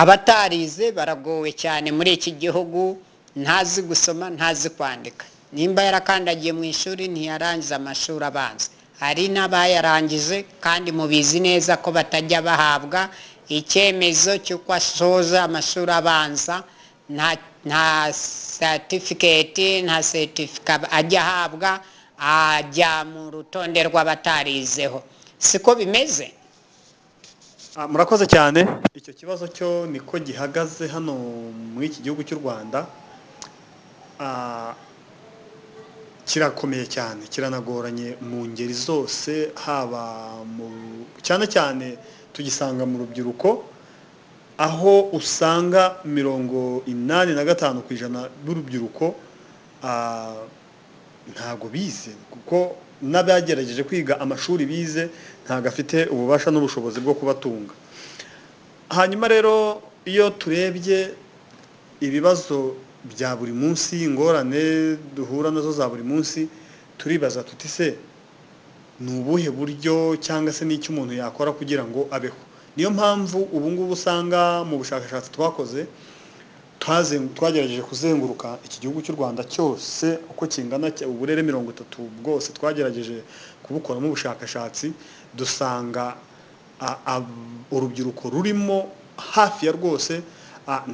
abatarize baragowe cyane muri iki gihugu, ntazi gusoma ntazi kwandika. Nimba yarakandagiye mu ishuri ntiyarangiza amashuri abanza, hari n'abayarangije kandi mubizi neza ko batajya bahabwa icyemezo cy'uko asoza amashuri abanza. Nta certificate ajya ahabwa, ajya mu rutonde rw'abatarizeho. Siko bimeze? Murakoze cyane. Icyo kibazo cyo niko gihagaze hano muri iki gihugu cy'u Rwanda. Kirakomeye cyane, kiranagoranye mu ngeri zose, haba cyane cyane tugisanga mu rubyiruko, aho usanga 85% b'urubyiruko ntago bize, kuko n'abagerageje kwiga amashuri bize ntago afite ububasha n'ubushobozi bwo kubatunga. Hanyuma rero iyo turebye ibibazo bya buri munsi, ingorane duhura nazo za buri munsi, turibaza tuti se ni ubuhe buryo cyangwa se n'icyo umuntu yakora kugira ngo abeho. Niyo mpamvu ubu ngubu usanga mu bushakashatsi twakoze twagerageje kuzenguruka iki gihugu cy'u Rwanda cyose uko kingana, uburere 30 bwose twagerageje kubukoramo ubushakashatsi, dusanga urubyiruko rurimo hafi ya rwose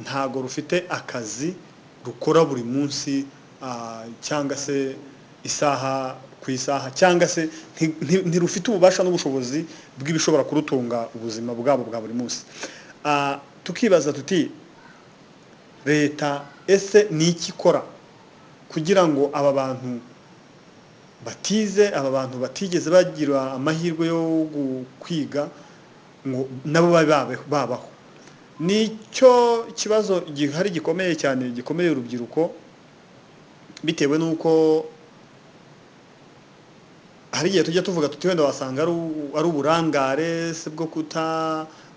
ntago rufite akazi rukora buri munsi, cyangwa se isaha ku isaha, cyangwa se ntirufite ububasha n'ubushobozi bw'ibishobora kurutunga ubuzima bwabo bwa buri munsi. Tukibaza tuti leta ese ni iki ikora kugira ngo aba bantu batize, aba bantu batigeze bagira amahirwe yo kwiga ngo nabo babaho? Nicyo kibazo gihari gikomeye cyane, gikomeye urubyiruko, bitewe nuko hari igihe tujya tuvuga tuti wenda wasanga ari uburangare se bwo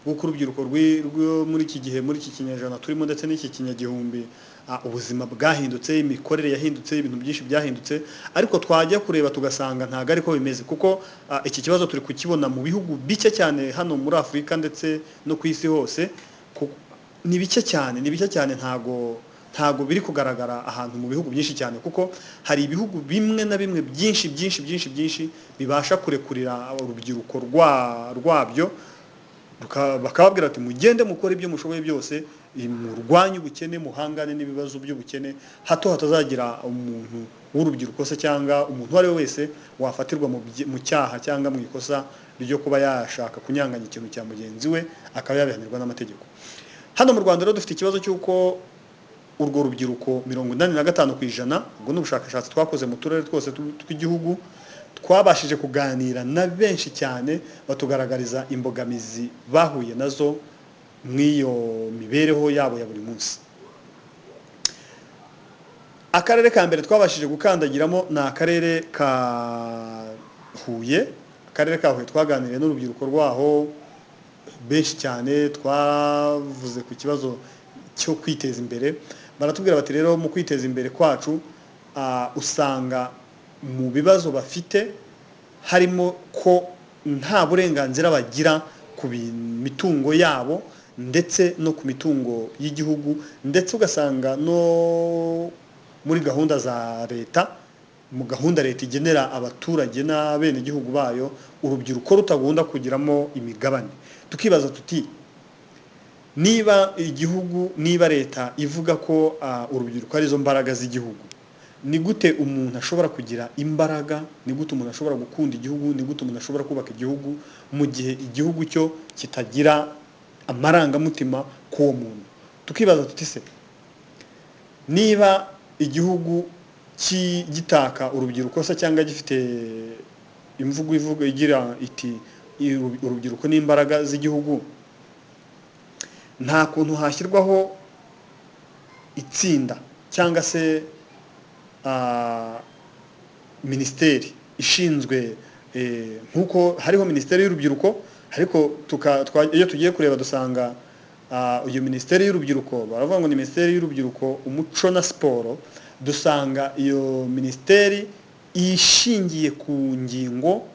urubyiruko rwo muri iki gihe, muri iki kinyejana turimo ndetse n'iki kinyagihumbi, ubuzima bwahindutse, imikorere yahindutse, ibintu byinshi byahindutse, ariko twajya kureba tugasanga ntago ariko bimeze, kuko iki kibazo turi kukibona mu bihugu bike cyane hano muri Afurika ndetse no ku isi hose. Ni bike cyane ntago biri kugaragara ahantu mu bihugu byinshi cyane, kuko hari ibihugu bimwe na bimwe byinshi bibasha kurekurira urubyiruko rwabyo, bakababwira ati mugende mukora ibyo mushoboye byose, murwanye ubukene, muhangane n'ibibazo by'ubukene, hato hatazagira umuntu w'urubyiruko se cyangwa umuntu uwo ari we wese wafatirwa mu cyaha cyangwa mu ikosa ryo kuba yashaka kunyanganya ikintu cya mugenzi we akaba yabihanirwa n'amategeko. Hano mu Rwanda rero dufite ikibazo cy'uko urwo rubyiruko 85%, ubwo n'ubushakashatsi twakoze mu turere twose tw'igihugu, twabashije kuganira na benshi cyane batugaragariza imbogamizi bahuye nazo mw'iyo mibereho yabo ya buri munsi. Akarere ka mbere twabashije gukandagiramo ni akarere ka Huye. Akarere ka Huye twaganiriye n'urubyiruko rwaho benshi cyane, twavuze ku kibazo cyo kwiteza imbere. Baratubwira bati rero mu kwiteza imbere kwacu usanga mu bibazo bafite harimo ko nta burenganzira bagira ku mitungo yabo ndetse no ku mitungo y'igihugu, ndetse ugasanga no muri gahunda za leta, mu gahunda leta igenera abaturage n'abene igihugu bayo, urubyiruko rutagunda kugiramo imigabane. Tukibaza tuti niba leta ivuga ko urubyiruko ari zo mbaraga z'igihugu, ni gute umuntu ashobora kugira imbaraga, ni gute umuntu ashobora gukunda igihugu, ni gute umuntu ashobora kubaka igihugu mu gihe igihugu cyo kitagira amarangamutima k'uwo muntu? Tukibaza tuti se niba igihugu gitaka urubyiruko se cyangwa gifite imvugo igira iti urubyiruko n'imbaraga z'igihugu, nta kuntu hashyirwaho itsinda cyangwa se minisiteri ishinzwe, nkuko hariho minisiteri y'urubyiruko, ariko iyo tugiye kureba dusanga iyo minisiteri y'urubyiruko baravuga ngo ni minisiteri y'urubyiruko, umuco na siporo. Dusanga iyo minisiteri ishingiye ku ngingo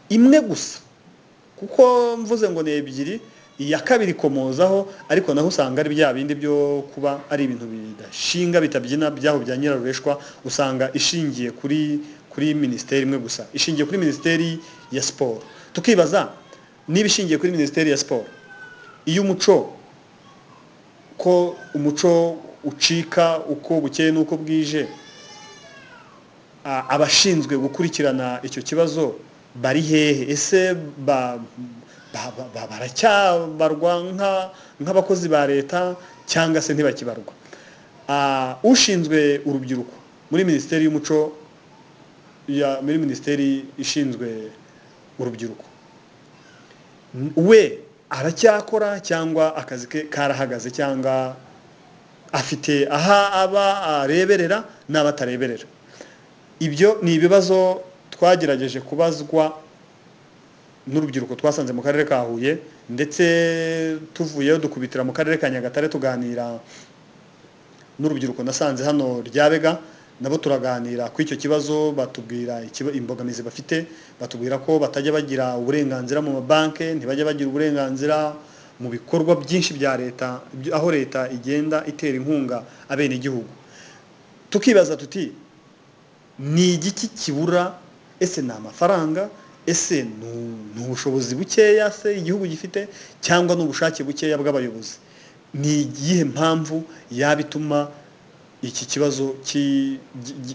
imwe gusa, kuko mvuze ngo ni ebyiri iya kabiri komozaho ariko naho usanga ari bya bindi byo kuba ari ibintu bidashinga bitabyina byaho bya nyirarureshwa, usanga ishingiye kuri ministeri imwe gusa, ishingiye kuri ministeri ya siporo. Tukibaza niba ishingiye kuri ministeri ya siporo, iyo umuco ko umuco ucika uko bukeye nuko bwije, abashinzwe gukurikirana icyo kibazo bari hehe? Ese baracyabarwa nk'abakozi ba leta cyangwa se ntibakibarwa? Ushinzwe urubyiruko muri ministeri y'umuco muri ministeri ishinzwe urubyiruko, we aracyakora cyangwa akazi ke karahagaze, cyangwa afite aha aba areberera n'abatareberera? Ibyo ni ibibazo twagerageje kubazwa n'urubyiruko twasanze mu karere ka Huye, ndetse tuvuyeyo dukubitira mu karere ka Nyagatare tuganira n'urubyiruko nasanze hano Ryabega, nabo turaganira ku icyo kibazo, batubwira imbogamizi bafite, batubwira ko batajya bagira uburenganzira mu mabanke, ntibajya bagira uburenganzira mu bikorwa byinshi bya leta, aho leta igenda itera inkunga abenegihugu. Tukibaza tuti ni igiki kibura? Ese ni amafaranga? Ese ni ubushobozi bukeya se igihugu gifite, cyangwa n'ubushake bukeya bw'abayobozi? Ni iyihe mpamvu yabituma iki kibazo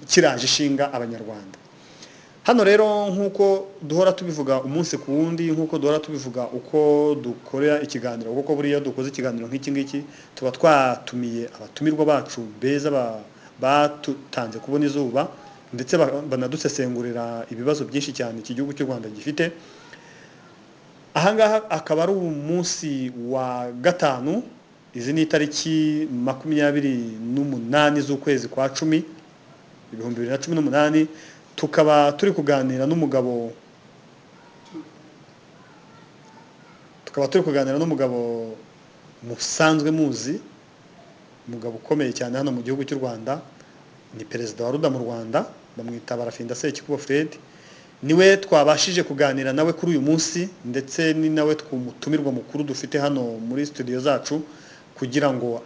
kiraje ishinga abanyarwanda? Hano rero nk'uko duhora tubivuga umunsi ku wundi, nk'uko duhora tubivuga uko dukorera ikiganiro, kuko buriya dukoze ikiganiro nk'iki ngiki tuba twatumiye abatumirwa bacu beza batutanze kubona izuba, ndetse banadusesengurira ibibazo byinshi cyane iki gihugu cy'u Rwanda gifite. Ahangaha akaba ari umunsi wa gatanu, izi ni itariki 28 z'ukwezi kwa 10 2018, tukaba turi kuganira n'umugabo musanzwe muzi, umugabo ukomeye cyane hano mu gihugu cy'u Rwanda, ni perezida wa Ruda mu Rwanda, bamwita Barafinda CYACU Fred. Niwe twabashije kuganira nawe kuri uyu munsi, ndetse ni nawe twumutumirwa mukuru dufite hano muri studio zacu, kugira ngo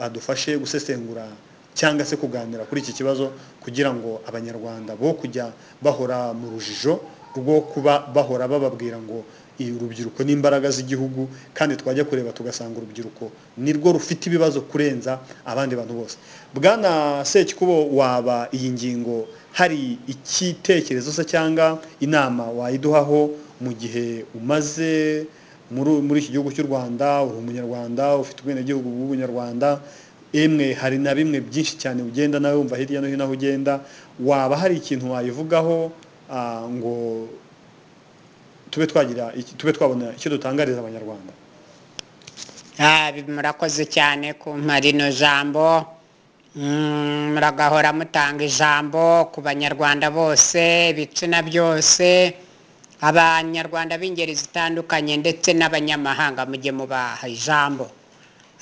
adufashe gusesengura cyangwa se kuganira kuri iki kibazo, kugira ngo abanyarwanda bo kujya bahora mu rujijo rwo kuba bahora bababwira ngo urubyiruko n'imbaraga z'igihugu, kandi twajya kureba tugasanga urubyiruko nirwo rufite ibibazo kurenza abandi bantu bose. Bwana CYACU, waba iyi ngingo hari ikitekerezo se cyangwa inama wayiduhaho mu gihe umaze muri iki gihugu cy'u Rwanda? Uri umunyarwanda, ufite ubwenegihugu bw'ubunyarwanda, emwe hari na bimwe byinshi cyane ugenda nawe wumva hirya no hino aho ugenda. Waba hari ikintu wayivugaho ngo tube twabona icyo dutangariza abanyarwanda? Murakoze cyane kumpa rino jambo, muragahora mutanga ijambo ku banyarwanda bose, ibitsina byose, abanyarwanda b'ingeri zitandukanye ndetse n'abanyamahanga, mujye mubaha ijambo,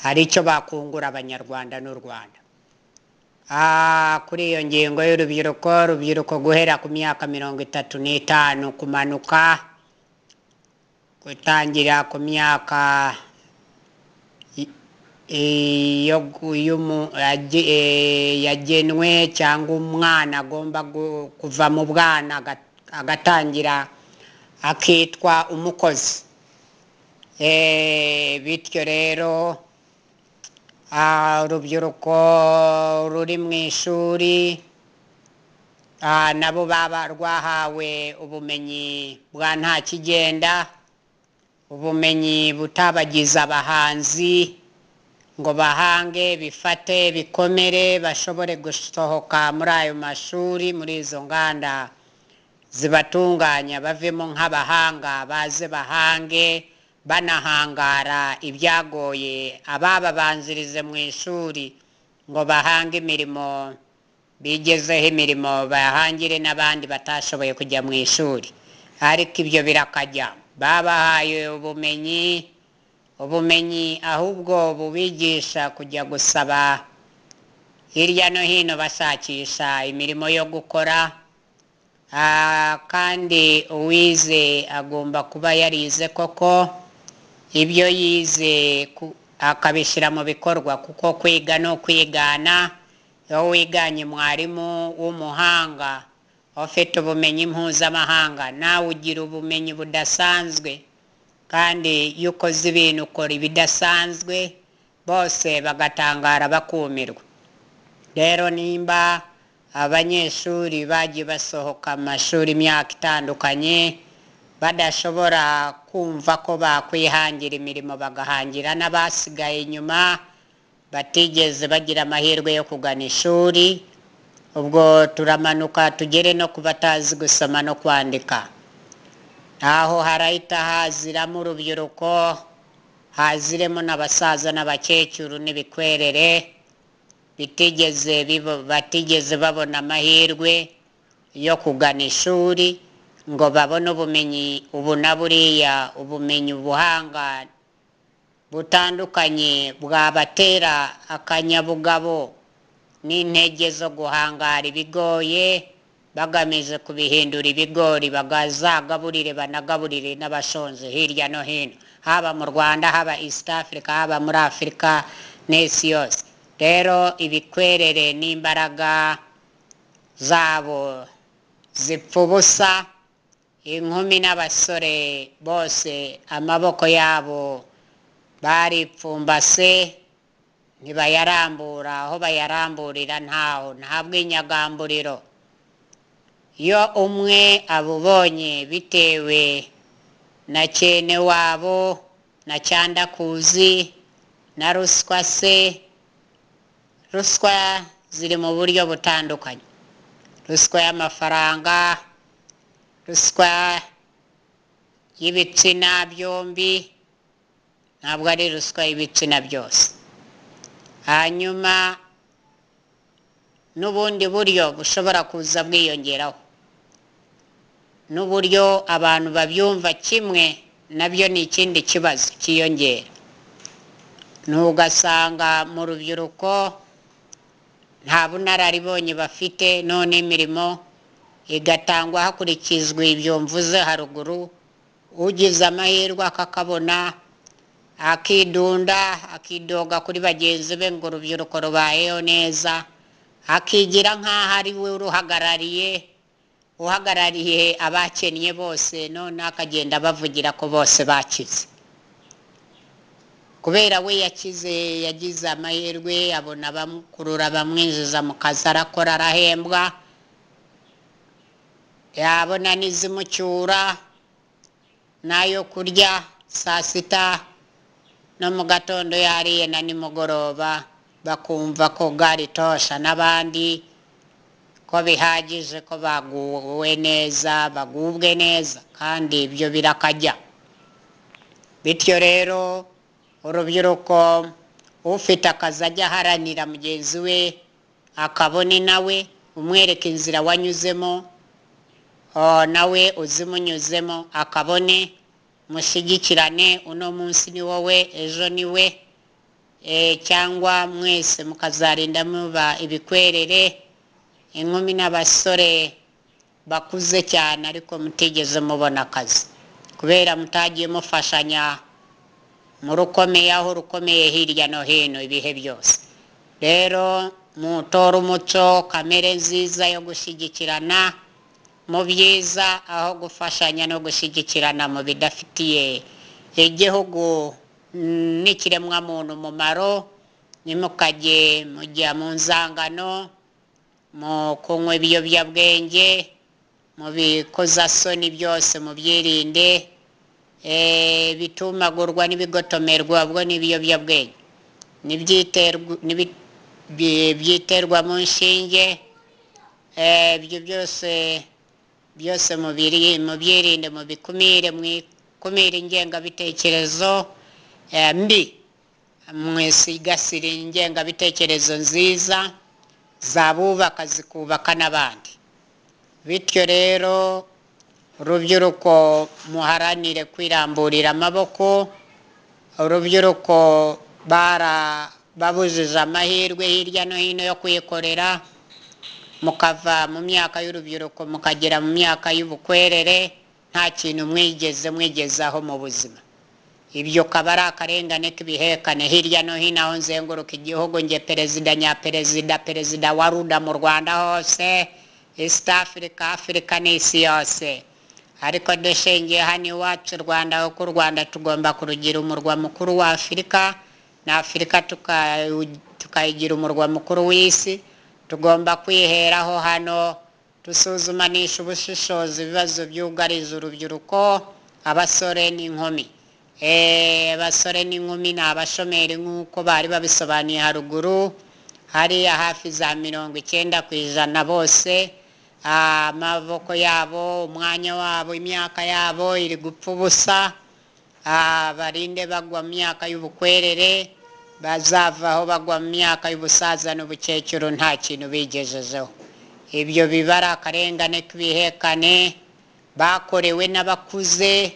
hari icyo bakungura abanyarwanda n'u Rwanda. Kuri iyo ngingo y'urubyiruko guhera ku myaka 35 kumanuka, gutangira ku myaka yagenwe, cyangwa umwana agomba kuva mu bwana agatangira akitwa umukozi. Bityo rero urubyiruko ruri mu ishuri nabo baba rwahawe ubumenyi bwa nta kigenda, ubumenyi butabagize abahanzi ngo bahange, bifate, bikomere, bashobore gusohoka muri ayo mashuri, muri izo nganda zibatunganya, bavemo nk'abahanga, baze bahange, banahangara ibyagoye abababanzirize mu ishuri, ngo bahange imirimo, bigezeho imirimo, bahangire n'abandi batashoboye kujya mu ishuri. Ariko ibyo birakajya, babahaye ubumenyi ahubwo bubigisha kujya gusaba hirya no hino bashakisha imirimo yo gukora. Kandi uwize agomba kuba yarize koko, ibyo yize akabishyira mu bikorwa, kuko kwiga no kwigana. Iyo wiganye mwarimu w'umuhanga ufite ubumenyi mpuzamahanga, nawe ugira ubumenyi budasanzwe, kandi iyo ukoze ibintu ukora ibidasanzwe, bose bagatangara bakumirwa. Rero nimba abanyeshuri bagiye basohoka amashuri imyaka itandukanye badashobora kumva ko bakwihangira imirimo bagahangira n'abasigaye inyuma batigeze bagira amahirwe yo kugana ishuri, ubwo turamanuka tugere no ku batazi gusoma no kwandika. Aho harahita haziramo urubyiruko, haziremo n'abasaza n'abakecuru n'ibikwerere batigeze babona amahirwe yo kugana ishuri ngo babone ubumenyi ubu na buriya, ubumenyi ubuhanga butandukanye bwabatera akanyabugabo n'intege zo guhangara ibigoye, bagamije kubihindura ibigori bagazagaburire banagaburire n'abashonje hirya no hino, haba mu Rwanda, haba East Africa, haba muri Afurika n'isi yose. Rero ibikwerere n'imbaraga zabo zipfa ubusa, inkumi n'abasore bose amaboko yabo baripfumbase, ntibayarambura, aho bayaramburira nta bw'inyagamburiro. Iyo umwe abubonye bitewe na cyene wabo na cyandakuzi na ruswa se, ruswa ziri mu buryo butandukanye: ruswa y'amafaranga, ruswa y'ibitsina byombi, ntabwo ari ruswa y'ibitsina byose. Hanyuma n'ubundi buryo bushobora kuza bwiyongeraho, n'uburyo abantu babyumva kimwe nabyo ni ikindi kibazo cyiyongera. Ntugasanga mu rubyiruko nta bunararibonye bafite, none imirimo igatangwa hakurikizwa ibyo mvuze haruguru. Ugize amahirwe akakabona akidunda, akidoga kuri bagenzi be ngo urubyiruko rubayeho neza, akigira nk'aho ari we uhagarariye abakennye bose, none akagenda bavugira ko bose bakize. Kubera we yakize, yagize amahirwe, abona bamukurura bamwinjiza mu kazi, arakora, arahembwa, yabona n'izimucyura n'ayo kurya saa sita no mu gatondo yariye na nimugoroba, bakumva ko garitosha n'abandi ko bihagije, ko bagubwe neza, kandi ibyo birakajya. Bityo rero urubyiruko ufite akazi ajya aharanira mugenzi we, akabone nawe umwereka inzira wanyuzemo, nawe uzimunyuzemo, akabone mushyigikirane, uno munsi ni wowe, ejo ni we, cyangwa mwese mukazarinda muba ibikwerere, inkumi n'abasore bakuze cyane ariko mutigeze mubona akazi kubera mutagiye mufashanya mu rukomeye, aho rukomeye hirya no hino ibihe byose. Rero mutora umuco, kamere nziza yo gushyigikirana mu byiza, aho gufashanya no gushyigikirana mu bidafitiye igihugu n'ikiremwamuntu umumaro. Nimukajye mujya mu nzangano, mu kunywa ibiyobyabwenge, mu bikozasoni byose mubyirinde, bitumagurwa n'ibigotomerwa ubwo n'ibiyobyabwenge byiterwa mu nshinge, ibyo byose mubyirinde, mubikumire, mwikumire ingengabitekerezo mbi, mwisigasire ingengabitekerezo nziza zabubaka zikubaka n'abandi. Bityo rero urubyiruko muharanire kwiramburira amaboko. Urubyiruko babujije amahirwe hirya no hino yo kwikorera, mukava mu myaka y'urubyiruko mukagera mu myaka y'ubukwerere, nta kintu mwigezaho mu buzima. ibyo kabara akarengane k'ibihekane hirya no hino aho nzenguruka igihugu nge perezida perezida wa Rwanda mu Rwanda hose East Africa n'isi yose ariko dushingiye hano iwacu Rwanda kuko Rwanda tugomba kurugira umurwa mukuru wa Afurika na Afurika tukayigira umurwa mukuru w'isi tugomba kwiheraho hano tusuzumanisha ubushishozi ibibazo byugarije urubyiruko abasore n'inkumi abasore n'inkumi ni abashomeri nk'uko bari babisobanuye haruguru hariya hafi za 90% bose amaboko yabo umwanya wabo imyaka yabo iri gupfa ubusa barinde bagwa mu myaka y'ubukwerere bazavaho bagwa mu myaka y'ubusaza n'ubukecuru nta kintu bigejejeho ibyo bibara akarengane k'ibihekane bakorewe n'abakuze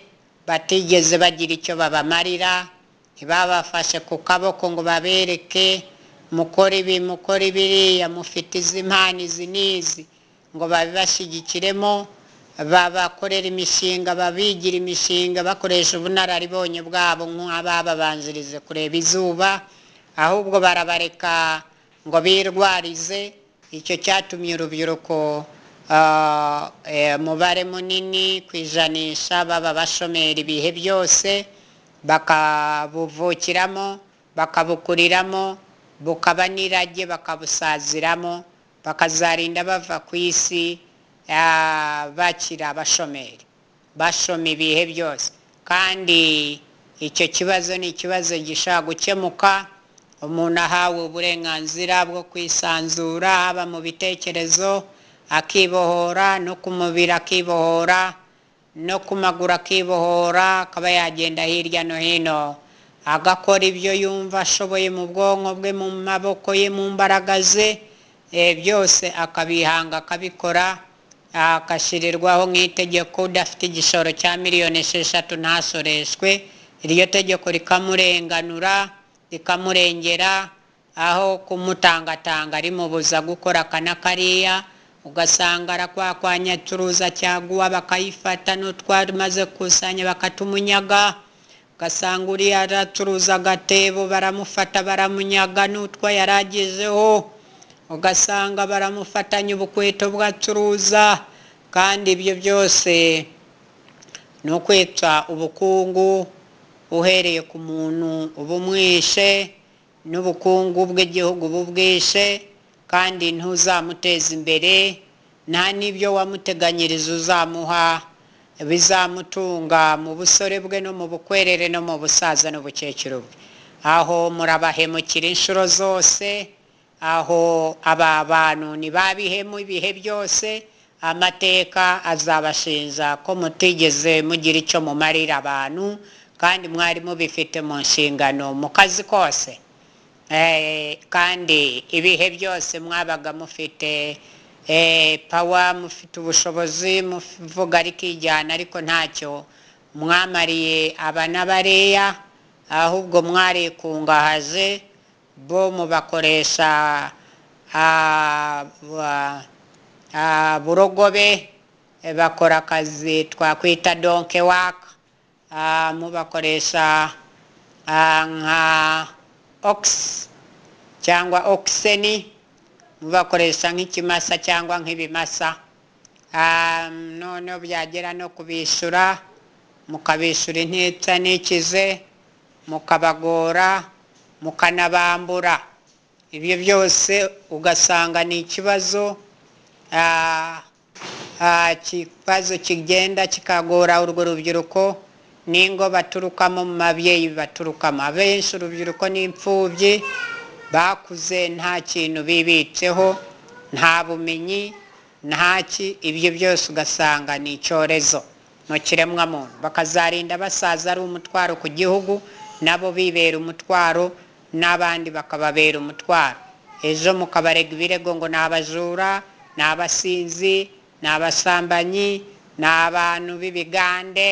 batigeze bagira icyo babamarira ntibabafashe ku kaboko ngo babereke mukore ibi mukore biriya mufite izi mpano izi n'izi ngo babibashigikiremo babakorera imishinga babigira imishinga bakoresha ubunararibonye bwabo nk'ababanzirize kureba izuba ahubwo barabareka ngo birwarize icyo cyatumye urubyiruko umubare munini kwijanisha baba bashomera ibihe byose bakabuvukiramo bakabukuriramo bukaba n'irage bakabusaziramo bakazarinda bava ku isi bakira abashomeri bashoma ibihe byose kandi icyo kibazo ni ikibazo gishaka gukemuka umuntu ahawe uburenganzira bwo kwisanzura haba mu bitekerezo akibohora no ku mubiri akibohora no ku maguru akibohora akaba yagenda hirya no hino agakora ibyo yumva ashoboye mu bwonko bwe mu maboko ye mu mbaraga ze byose akabihanga akabikora akashyirirwaho nk'itegeko udafite igishoro cya miliyoni 6 ntasoreshwe iryo tegeko rikamurenganura rikamurengera aho kumutangatanga rimubuza gukora akana kariya ugasanga arakwakwanya curuza cyaguwa bakayifata n'utwamaze kusanya bakatumunyaga ugasanga uri aracuruza agatebo baramufata baramunyaga n'utwa yaragezeho ugasanga baramufatanya ubukweto bwacuruza kandi ibyo byose no kwitsa ubukungu uhereye ku muntu ubumwishe n'ubukungu bw'igihugu bubwishe kandi ntuzamuteza imbere nta n'ibyo wamuteganyiriza uzamuha bizamutunga mu busore bwe no mu bukwerere no mu busaza n'ubukecuru bwe aho murabahemukira inshuro zose aho aba bantu ntibabihemu ibihe byose amateka azabashinja ko mutigeze mugira icyo mumarira abantu kandi mwari mubifite mu nshingano mu kazi kose kandi ibihe byose mwabaga mufite power mufite ubushobozi muvuga rikijyana ariko ntacyo mwamariye abana bareya ahubwo mwarikungahaje bo mubakoresha burogobe bakora akazi twakwita donke waka mubakoresha nka ox cyangwa oxeni mubakoresha nk'ikimasa cyangwa nk'ibimasa none byagera no kubishura mukabishura intitsa n'ikize mukabagora mukanabambura ibyo byose ugasanga ni ikibazo kigenda kikagora urwo rubyiruko ningo baturukamo mu mabyeyi baturukamo abenshi urubyiruko n'imfubyi bakuze nta kintu bibitseho nta bumenyi ntaki ibyo byose ugasanga ni icyorezo mu kiremwamuntu bakazarinda basaza ari umutwaro ku gihugu nabo bibera umutwaro n'abandi bakababera umutwaro ejo mukabarega ibirego ngo ni abajura ni abasinzi ni abasambanyi ni abantu b'ibigande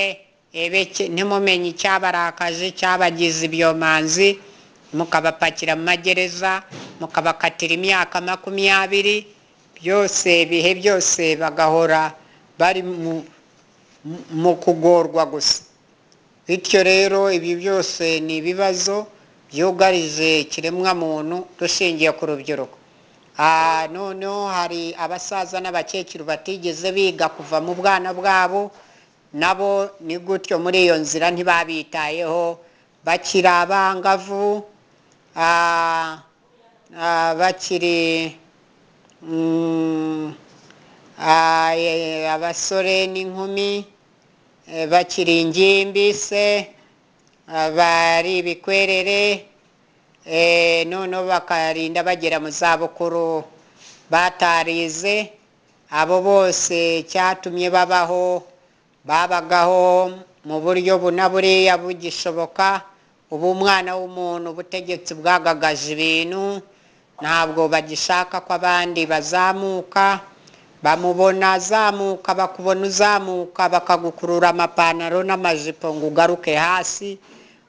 ntimumenye icyabarakaje cyabagize ibyomanzi mukabapakira mu magereza mukabakatira imyaka 20 byose bihe byose bagahora bari mu kugorwa gusa bityo rero ibi byose ni ibibazo byugarije ikiremwa muntu dushingiye ku rubyiruko. Noneho hari abasaza n'abakecuru batigeze biga kuva mu bwana bwabo, nabo ni gutyo muri iyo nzira ntibabitayeho, bakiri abangavu, bakiri abasore n'inkumi, bakiri ingimbi se, bari ibikwerere, noneho bakarinda bagera mu zabukuru batarize. Abo bose cyatumye babagaho mu buryo bunaburiya bugishoboka. Ubu umwana w'umuntu ubutegetsi bwagagaje ibintu, ntabwo bagishaka ko abandi bazamuka, bamubona azamuka, bakubona uzamuka bakagukurura amapantaro n'amajipo ngo ugaruke hasi,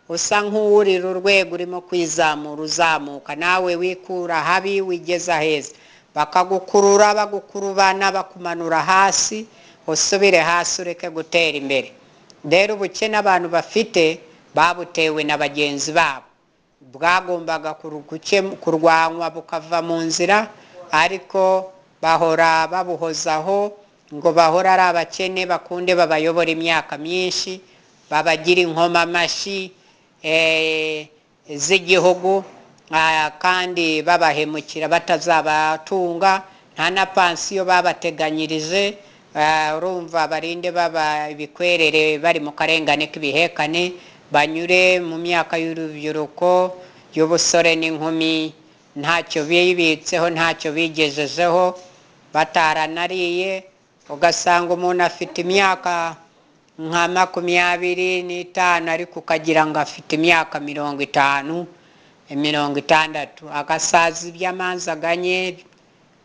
usa nk'uwurira urwego urimo kwizamura uzamuka, nawe wikura habi wigeza heza, bakagukurura bagukurubana bakumanura hasi, usubire hasi ureke gutera imbere. Rero ubukene abantu bafite babutewe na bagenzi babo, bwagombaga kurwanywa bukava mu nzira, ariko bahora babuhozaho ngo bahora ari abakene bakunde babayobora imyaka myinshi, babagira inkoma amashyi z'igihugu, kandi babahemukira batazabatunga, nta na pansiyo babateganyirije. Urumva barinde baba ibikwerere bari mu karengane k'ibihekane, banyure mu myaka y'urubyiruko y'ubusore n'inkumi ntacyo bibitseho, ntacyo bigejejeho, bataranariye. Ugasanga umuntu afite imyaka nka 25 ariko ukagira ngo afite imyaka 50, 60, agasaza iby'amanzi aganye,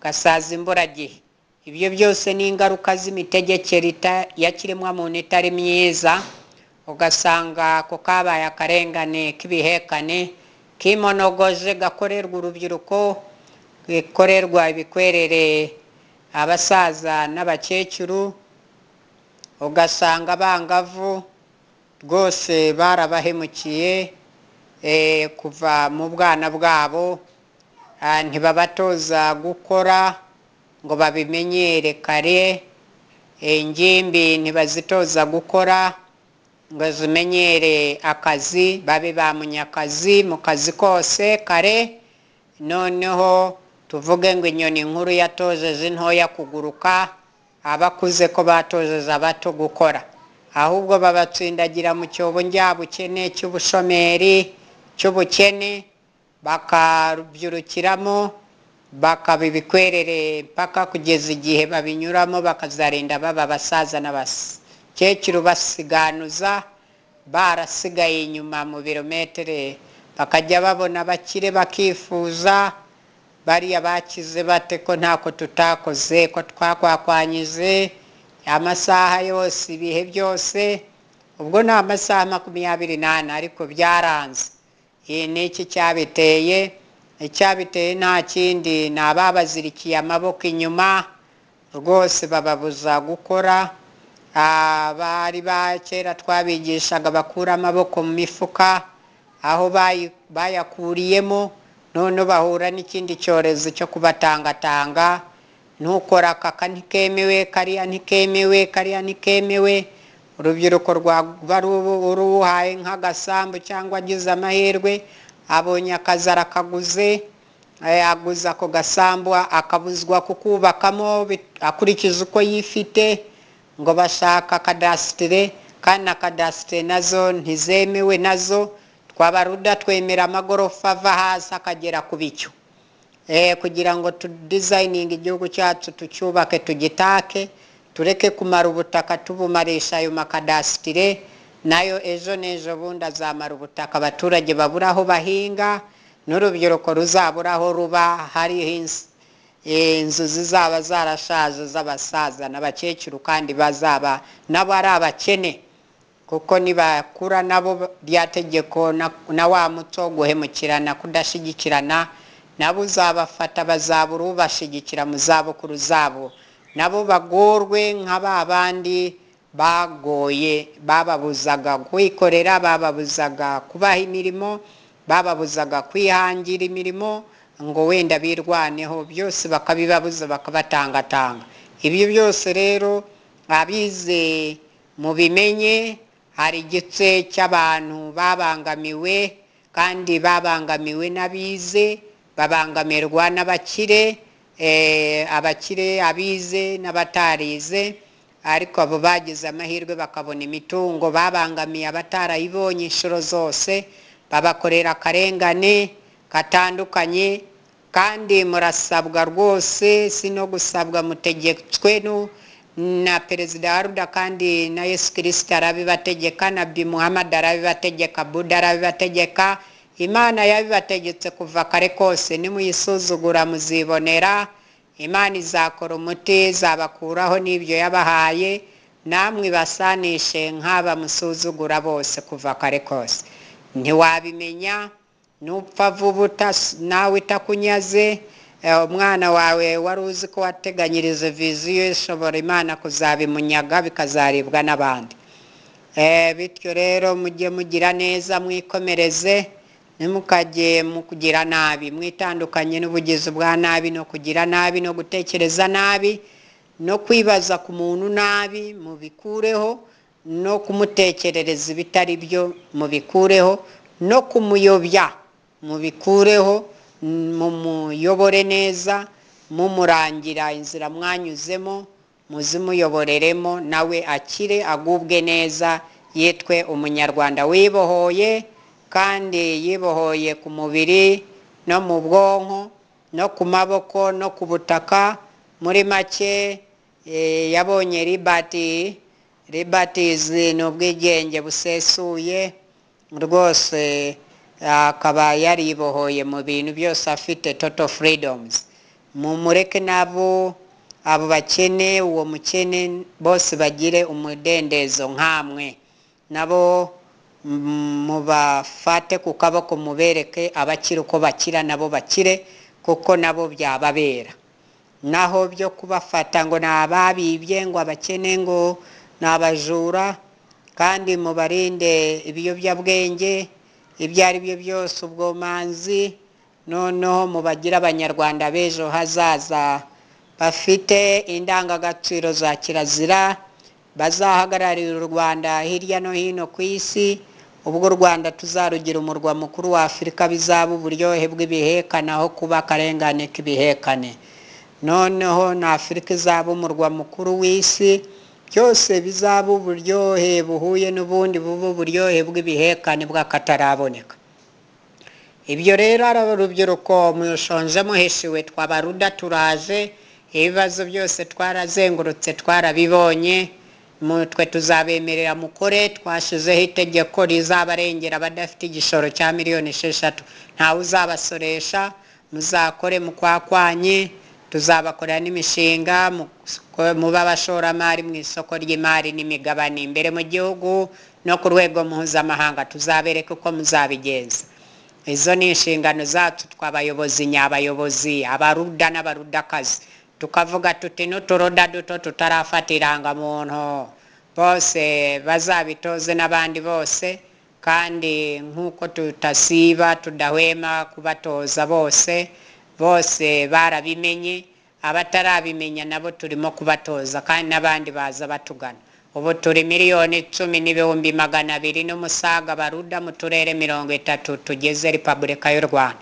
gasaza imburagihe. Ibyo byose ni ingaruka z'imitegekere ya kiremwa muntu itari myiza. Ugasanga ko kabaye akarengane k'ibihekane kimonogoje gakorerwa urubyiruko, bikorerwa ibikwerere abasaza n'abakecuru. Ugasanga abangavu rwose barabahemukiye kuva mu bwana bwabo, ntibabatoza gukora ngo babimenyere kare. Ingimbi ntibazitoza gukora ngo zimenyere akazi, babe ba munyakazi mu kazi kose kare. Noneho tuvuge ngo inyoni nkuru yatojeje intoya kuguruka, abakuze ko batojeje abato gukora, ahubwo babatsindagira mu cyobo njyabukene cy'ubushomeri, cy'ubukene, bakabyurukiramo, bakabibikwerere mpaka kugeza igihe babinyuramo bakazarinda baba abasaza n'abakecuru basiganuza, barasigaye inyuma mu birometero, bakajya babona bakire bakifuza, bariya bakize bate ko ntako tutakoze, ko twakwakwanyije amasaha yose ibihe byose. Ubwo ni amasaha 24 ariko byaranze. Ni iki cyabiteye? Icyabiteye nta kindi, ni ababazirikiye amaboko inyuma rwose bababuza gukora. Bari bakera twabigishaga bakura amaboko mu mifuka aho bayakuriyemo, none bahura n'ikindi cyorezo cyo kubatangatanga, ntukora aka ntikemewe, kariya ntikemewe, kariya ntikemewe. Urubyiruko ruhaye nk'agasambu cyangwa agize amahirwe abonye akazi arakaguze, aguza ako gasambu akabuzwa kukubakamo akurikije uko yifite, ngo bashaka kadasitire, kandi kadasitire nazo ntizemewe. Nazo twabaruda twemera amagorofa ava hasi akagera ku bicyo, kugira ngo tudizayininge igihugu cyacu, tucyubake, tugitake, tureke kumara ubutaka tubumarisha ayo makadasitire. Nayo ejo n'ejo bundi azamara ubutaka, abaturage babura aho bahinga, n'urubyiruko ruzabura aho ruba, hariho inzu zizaba zarashaje z'abasaza n'abakecuru, kandi bazaba nabo ari abakene, kuko nibakura nabo ryategeko na wa muco wo guhemukirana, kudashyigikirana, nabo uzabafata bazabura ubashigikira mu zabukuru zabo, nabo bagorwe nk'ababandi bagoye, bababuzaga kwikorera, bababuzaga kubaha imirimo, bababuzaga kwihangira imirimo ngo wenda birwaneho, byose bakabibabuza bakabatangatanga. Ibyo byose rero abize mu bimenye, hari igice cy'abantu babangamiwe kandi babangamiwe n'abize, babangamirwa n'abakire, abakire, abize n'abatarize, ariko abo bagize amahirwe bakabona imitungo babangamiye abatarayibonye inshuro zose, babakorera akarengane katandukanye. Kandi murasabwa rwose, si no gusabwa, mutegetswe na Perezida wa Rwanda kandi na Yesu Kristo arabibategeka, Nabi Muhammad arabibategeka, Buddha arabibategeka, Imana yabibategetse kuva kare kose. Nimuyisuzugura muzibonera, Imana izakora umuti, izabakuraho n'ibyo yabahaye, namwe basanishe nk'aba musuzugura bose kuva kare kose. Ntiwabimenya nupfa vuba nawe itakunyaze, umwana wawe wari uzi ko wateganyirize viziyo, ishobora Imana kuzabimunyaga bikazaribwa n'abandi. Bityo rero mujye mugira neza, mwikomereze, ntimukajye mu kugira nabi, mwitandukanye n'ubugizi bwa nabi no kugira nabi no gutekereza nabi no kwibaza ku muntu nabi, mubikureho, no kumutekerereza ibitari byo mubikureho, no kumuyobya mubikureho, mumuyobore neza, mumurangira inzira mwanyuzemo, muzimuyoboreremo, nawe akire agubwe neza, yitwe umunyarwanda wibohoye, kandi yibohoye ku mubiri no mu bwonko no ku maboko no ku butaka. Muri make yabonye liberties ni ubwigenge busesuye rwose, akaba yaribohoye mu bintu byose, afite total freedoms. Mumureke nabo abo bakene, uwo mukene bose bagire umudendezo nkamwe, nabo mubafate ku kaboko mubereke abakira uko bakira nabo bakire, kuko nabo byababera. Naho byo kubafata ngo nababibye, ngo abakene ngo nabajura, kandi mubarinde ibiyobyabwenge ibyo ari byo byose, ubwomanzi, noneho mubagira abanyarwanda b'ejo hazaza bafite indangagaciro za kirazira, bazahagararira u Rwanda hirya no hino ku isi. Ubwo u Rwanda tuzarugira umurwa mukuru wa Afurika, bizaba uburyohe bw'ibihekane aho kuba akarengane k'ibihekane. Noneho na Afurika izaba umurwa mukuru w'isi, byose bizaba uburyohe buhuye n'ubundi bubu buryohe bw'ibihekane bw'akataraboneka. Ibyo rero ari urubyiruko mushonje muheshiwe, twabaruda turaje, ibibazo byose twarazengurutse twarabibonye, twe tuzabemerera mukore. Twashizeho itegeko rizabarengera abadafite igishoro cya miliyoni 6, ntawe uzabasoresha, muzakore mukwakwanye, tuzabakorera n'imishinga, muba abashoramari mu isoko ry'imari n'imigabane imbere mu gihugu no ku rwego mpuzamahanga, tuzabereka uko muzabigenza. Izo ni inshingano zacu twabayobozi nyabayobozi, abaruda n'abarudakazi, tukavuga tuti n'uturoda duto tutarafata irangamuntu bose bazabitoze n'abandi bose, kandi nk'uko tutasiba tudahwema kubatoza bose barabimenye, abatarabimenya nabo turimo kubatoza, kandi n'abandi baza batugana. Ubu turi 1,10,200,000 n'umusaga baruda mu turere 30 tugeze Repubulika y'u Rwanda.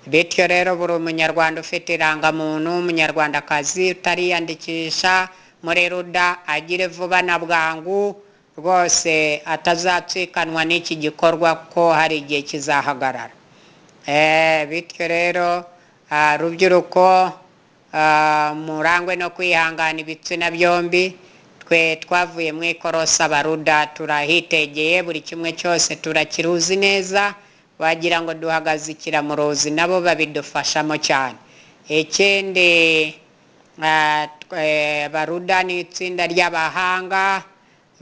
Bityo rero buri umunyarwanda ufite irangamuntu, umunyarwandakazi utariyandikisha muri ruda, agire vuba na bwangu rwose, atazacikanwa n'iki gikorwa ko hari igihe kizahagarara. Bityo rero rubyiruko, murangwe no kwihangana ibitsina byombi. Twe twavuye mu ikorosa baruda, turahitegeye, buri kimwe cyose turakiruzi neza, wagira ngo duhagaze ikiramuruzi, nabo babidufashamo cyane. Ikindi baruda ni itsinda ry'abahanga,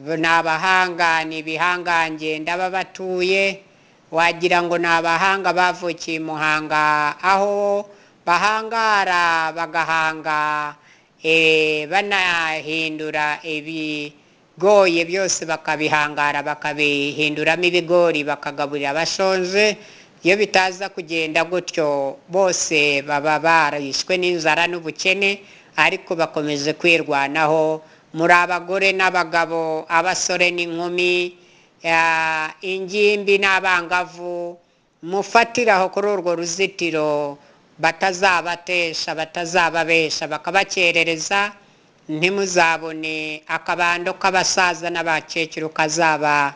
n'abahanga ni ibihangange ndababatuye, wagira ngo n'abahanga bavukiye Muhanga, aho bahangara bagahanga banahindura ibigoye byose bakabihangara bakabihinduramo ibigori bakagaburira abashonje. Iyo bitaza kugenda gutyo bose baba barishwe n'inzara n'ubukene, ariko bakomeje kwirwanaho muri abagore n'abagabo, abasore n'inkumi, ingimbi n'abangavu. Mufatiraho kuri urwo ruzitiro batazabatesha batazababesha bakabakerereza, ntimuzabone akabando k'abasaza n'abakecuru kazaba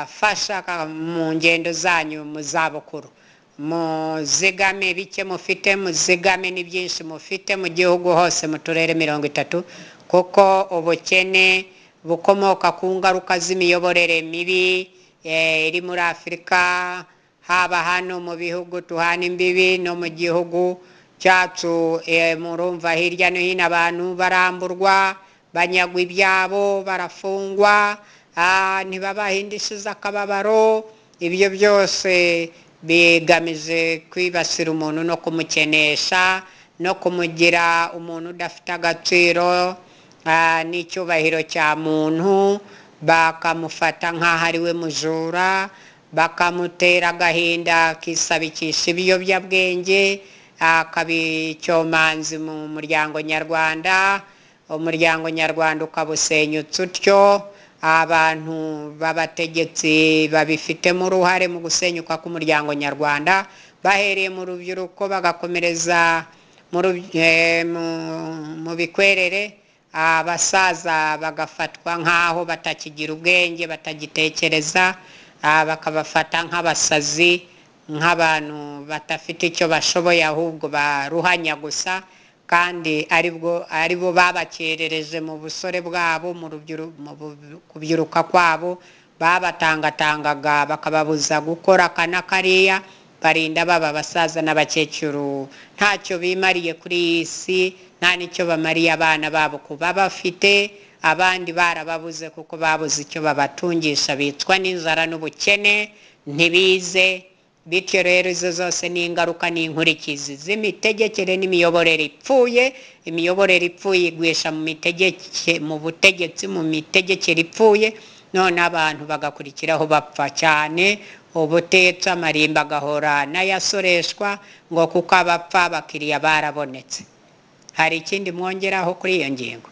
fasha mu ngendo zanyu mu zabukuru. Muzigame bike mufite, muzigame n'ibyinshi mufite mu gihugu hose mu turere 30, kuko ubukene bukomoka ku ngaruka z'imiyoborere mibi iri muri Afurika, haba hano mu bihugu tuhana imbibi no mu gihugu cyacu. Murumva hirya no hino abantu baramburwa, banyagwa ibyabo, barafungwa, ntibabahindishiza akababaro. Ibyo byose bigamije kwibasira umuntu no kumukenesha no kumugira umuntu udafite agaciro n'icyubahiro cya muntu, bakamufata nk'aho ari we mujura, bakamutera agahinda kisabikisha ibiyobyabwenge, akabicyomanzi mu muryango nyarwanda. Umuryango nyarwanda ukabusenyutse utyo. Abantu b'abategetsi babifitemo uruhare mu gusenyuka k'umuryango nyarwanda, bahereye mu rubyiruko bagakomereza mu bikwerere. Abasaza bagafatwa nk'aho batakigira ubwenge, batagitekereza, bakabafata nk'abasazi, nk'abantu batafite icyo bashoboye ahubwo baruhanya gusa, kandi aribo babakerereje mu busore bwabo, mu kubyiruka kwabo. Babatangatangaga bakababuza gukora kana kariya, barinda baba abasaza n'abakecuru ntacyo bimariye kuri iyi si, nta n'icyo bamariye abana babo kuba bafite. Abandi barababuze kuko babuze icyo babatungisha, bicwa n'inzara n'ubukene, ntibize. Bityo rero izo zose ni ingaruka n'inkurikizi z'imitegekere n'imiyoborere ipfuye. Imiyoborere ipfuye igwisha mu butegetsi, mu mitegekere ipfuye, none abantu bagakurikiraho bapfa cyane. Ubutetsi amarimba agahora n'ayasoreshwa ngo kuko abapfa abakiriya barabonetse. Hari ikindi mwongeraho kuri iyo ngingo?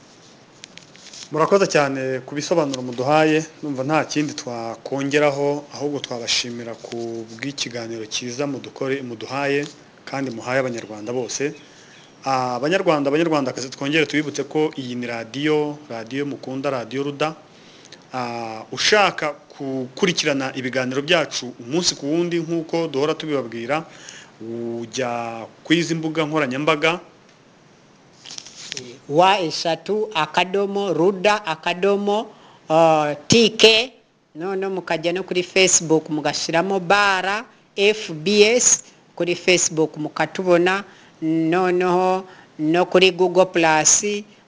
Murakoze cyane ku bisobanuro muduhaye. Numva nta kindi twakongeraho, ahubwo twabashimira ku bw'ikiganiro cyiza muduhaye kandi muhaye abanyarwanda bose. Abanyarwandakazi, twongere tubibutse ko iyi ni radiyo mukunda, radiyo Ruda. Ushaka gukurikirana ibiganiro byacu umunsi ku wundi nk'uko duhora tubibabwira, ujya ku izi mbuga nkoranyambaga wa/Ruda/TK, none mukajya no kuri Facebook mugashiramo bara FBS kuri Facebook mukatubona, noneho no kuri Google Plus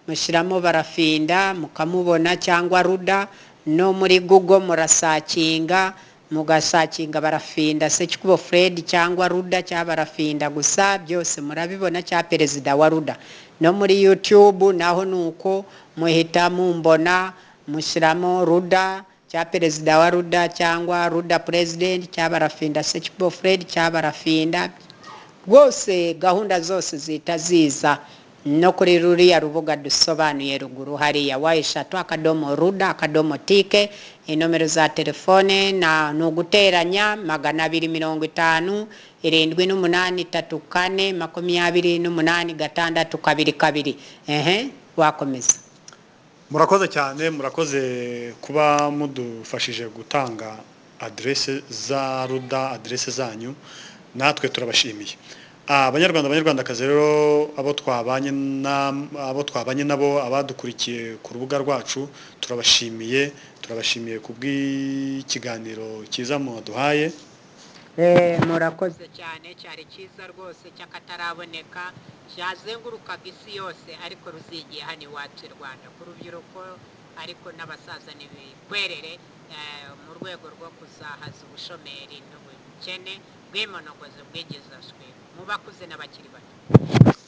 mushiramo Barafinda mukamubona, cyangwa Ruda. No muri Google murasakinga, mugasakinga Barafinda CY'URWANDA Fred cyangwa Ruda cya Barafinda gusa, byose murabibona, cya perezida wa Ruda. No muri YouTube naho nuko muhita mumbona, mushiramo Ruda cya perezida wa Ruda cyangwa Ruda president cya Barafinda CY'URWANDA Fred cya Barafinda. Rwose gahunda zose zita ziza no kuri ruriya rubuga dusobanuye ruguru hariya wa/Ruda/TK. Inomero za telefone na nuguteranya 250 7834 wakomeza. Murakoze cyane, murakoze kuba mudufashije gutanga adresse za Ruda, adresse zanyu, natwe turabashimiye. Abanyarwandakazi rero, abo twabanye nabo, abadukurikiye ku rubuga rwacu, turabashimiye ku bw'ikiganiro cyiza muduhaye. Murakoze cyane, cyari cyiza rwose cyakataraboneka, cyazengurukaga isi yose, ariko ruzigiye hano iwacu Rwanda ku rubyiruko, ariko n'abasaza n'ibikwerere, mu rwego rwo kuzahaza ubushomeri n'ubukene bw'imonogozo bwigezashwe mu bakuze n'abakiri bato.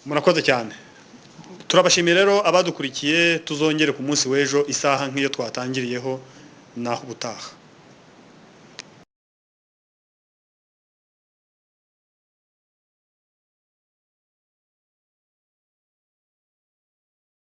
Murakoze cyane. turabashimiye rero abadukurikiye, tuzongere ku munsi w'ejo isaha nk'iyo twatangiriyeho naho ubutaha.